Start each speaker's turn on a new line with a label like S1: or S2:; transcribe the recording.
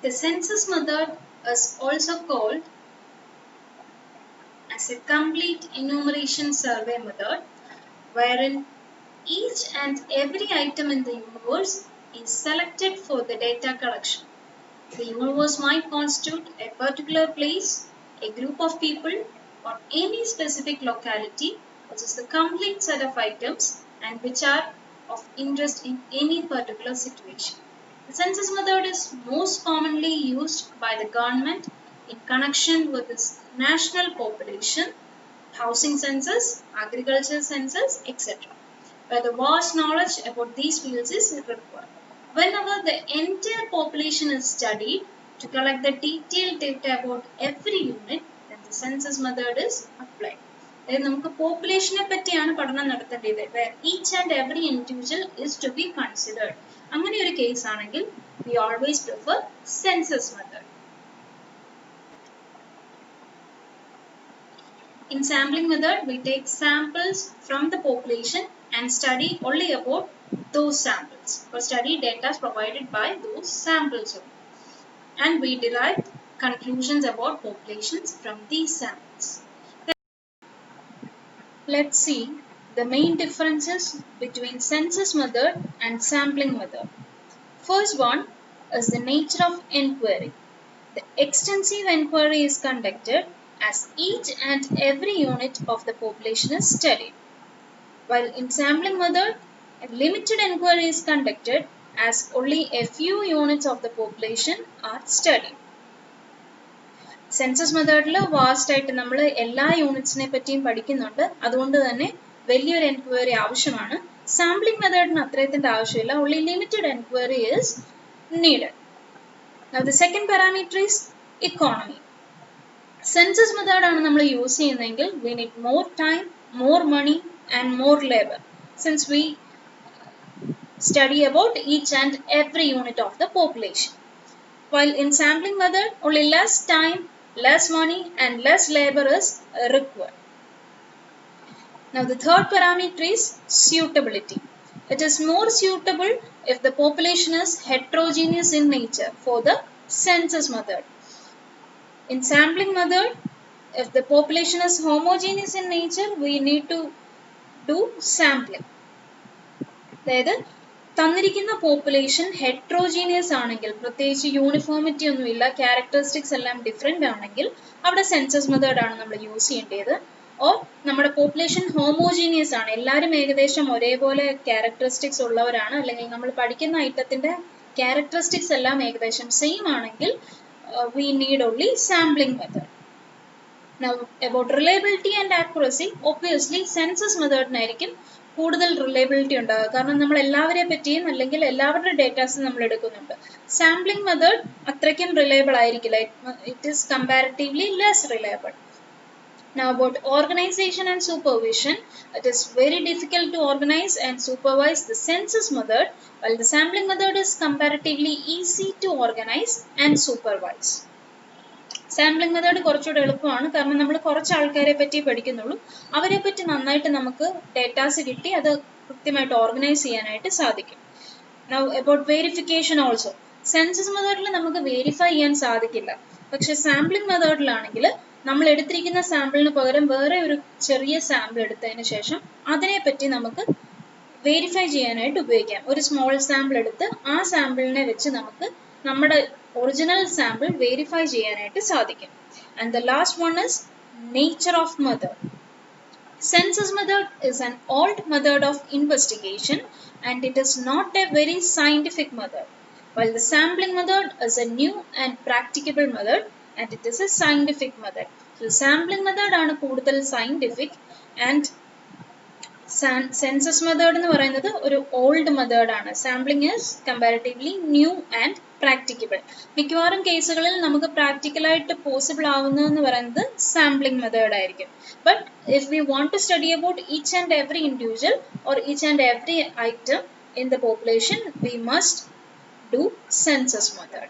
S1: The census method is also called as a complete enumeration survey method, wherein each and every item in the universe is selected for the data collection. The universe might constitute a particular place, a group of people, or any specific locality, which is the complete set of items and which are of interest in any particular situation. The census method is most commonly used by the government in connection with its national population, housing census, agriculture census, etc., where the vast knowledge about these fields is required. Whenever the entire population is studied to collect the detailed data about every unit, then the census method is applied. അതായത് നമുക്ക് പോപ്പുലേഷനെ പറ്റിയാണ് പഠനം നടത്തേണ്ടത്, where each and every individual is to be considered. അങ്ങനെ ഒരു case ആണെങ്കിൽ we always prefer census method. In sampling method, we take samples from the population and study only about those samples, or study data provided by those samples only. And we derive conclusions about populations from these samples. Let's see the main differences between census method and sampling method. First one is the nature of inquiry. The extensive inquiry is conducted as each and every unit of the population is studied, while in sampling method, a limited inquiry is conducted as only a few units of the population are studied. Census മെത്തേഡിൽ vast ആയിട്ട് നമ്മൾ എല്ലാ യൂണിറ്റ്സിനെ പറ്റിയും പഠിക്കുന്നുണ്ട്, അതുകൊണ്ട് തന്നെ വലിയൊരു enquiry ആവശ്യമാണ്. സാമ്പിളിംഗ് മെത്തേഡിന് അത്രയത്തിൻ്റെ ആവശ്യമില്ല, only limited enquiry is needed. Now the second parameter is economy. Census മെത്തേഡാണ് നമ്മൾ യൂസ് ചെയ്യുന്നതെങ്കിൽ we need more time, more money and more labor, since we study about each and every unit of the population. While in sampling method, only less time, less money and less labor is required. Now the third parameter is suitability. It is more suitable if the population is heterogeneous in nature for the census method. In sampling method, if the population is homogeneous in nature, we need to do sampling. അതായത് തന്നിരിക്കുന്ന population heterogeneous ആണെങ്കിൽ, പ്രത്യേകിച്ച് uniformity ഒന്നുമില്ല, characteristics എല്ലാം different ആണെങ്കിൽ അവിടെ census മെത്തേഡാണ് നമ്മൾ യൂസ് ചെയ്യേണ്ടത്. ഓർ നമ്മുടെ പോപ്പുലേഷൻ ഹോമോജീനിയസ് ആണ്, എല്ലാവരും ഏകദേശം ഒരേപോലെ ക്യാരക്ടറിസ്റ്റിക്സ് ഉള്ളവരാണ്, അല്ലെങ്കിൽ നമ്മൾ പഠിക്കുന്ന ഐറ്റത്തിൻ്റെ ക്യാരക്ടറിസ്റ്റിക്സ് എല്ലാം ഏകദേശം സെയിം ആണെങ്കിൽ we need only sampling method. Now about reliability and accuracy, obviously census മെത്തേഡിനായിരിക്കും കൂടുതൽ റിലയബിലിറ്റി ഉണ്ടാകുക, കാരണം നമ്മൾ എല്ലാവരെ പറ്റിയും അല്ലെങ്കിൽ എല്ലാവരുടെ ഡേറ്റാസും നമ്മൾ എടുക്കുന്നുണ്ട്. സാമ്പിളിംഗ് മെത്തേഡ് അത്രയ്ക്കും റിലയബിൾ ആയിരിക്കില്ല, it is comparatively less reliable. Now about organization and supervision, it is very difficult to organize and supervise the census method, while the sampling method is comparatively easy to organize and supervise. Sampling method കുറച്ചുകൂടെ എളുപ്പമാണ്, കാരണം നമ്മൾ കുറച്ച് ആൾക്കാരെ പറ്റി പഠിക്കുന്നുള്ളൂ, അവരെ പറ്റി നന്നായിട്ട് നമുക്ക് ഡേറ്റാസ് കിട്ടി അത് കൃത്യമായിട്ട് ഓർഗനൈസ് ചെയ്യാനായിട്ട് സാധിക്കും. Now about verification also, census മെത്തേഡിൽ നമുക്ക് വെരിഫൈ ചെയ്യാൻ സാധിക്കില്ല, പക്ഷെ സാമ്പിളിംഗ് മെത്തേഡിലാണെങ്കിൽ നമ്മൾ എടുത്തിരിക്കുന്ന സാമ്പിളിന് പകരം വേറെ ഒരു ചെറിയ സാമ്പിൾ എടുത്തതിന് ശേഷം അതിനെപ്പറ്റി നമുക്ക് വെരിഫൈ ചെയ്യാനായിട്ട് ഉപയോഗിക്കാം. ഒരു സ്മോൾ സാമ്പിൾ എടുത്ത് ആ സാമ്പിളിനെ വെച്ച് നമുക്ക് നമ്മുടെ ഒറിജിനൽ സാമ്പിൾ വെരിഫൈ ചെയ്യാനായിട്ട് സാധിക്കും. And the last one is nature of method. Census method is an old method of investigation and it is not a very scientific method, while the sampling method is a new and practicable method and it is a scientific method. So sampling method ആണ് കൂടുതൽ scientific and census method എന്ന് പറയുന്നത് ഒരു old method ആണ്. Sampling is comparatively new and practicable. മിക്കവാറും കേസുകളിൽ നമുക്ക് പ്രാക്ടിക്കലായിട്ട് പോസിബിൾ ആവുന്നതെന്ന് പറയുന്നത് സാമ്പിളിംഗ് മെത്തേഡ് ആയിരിക്കും. But if we want to study about each and every individual or each and every item in the population, we must do census method.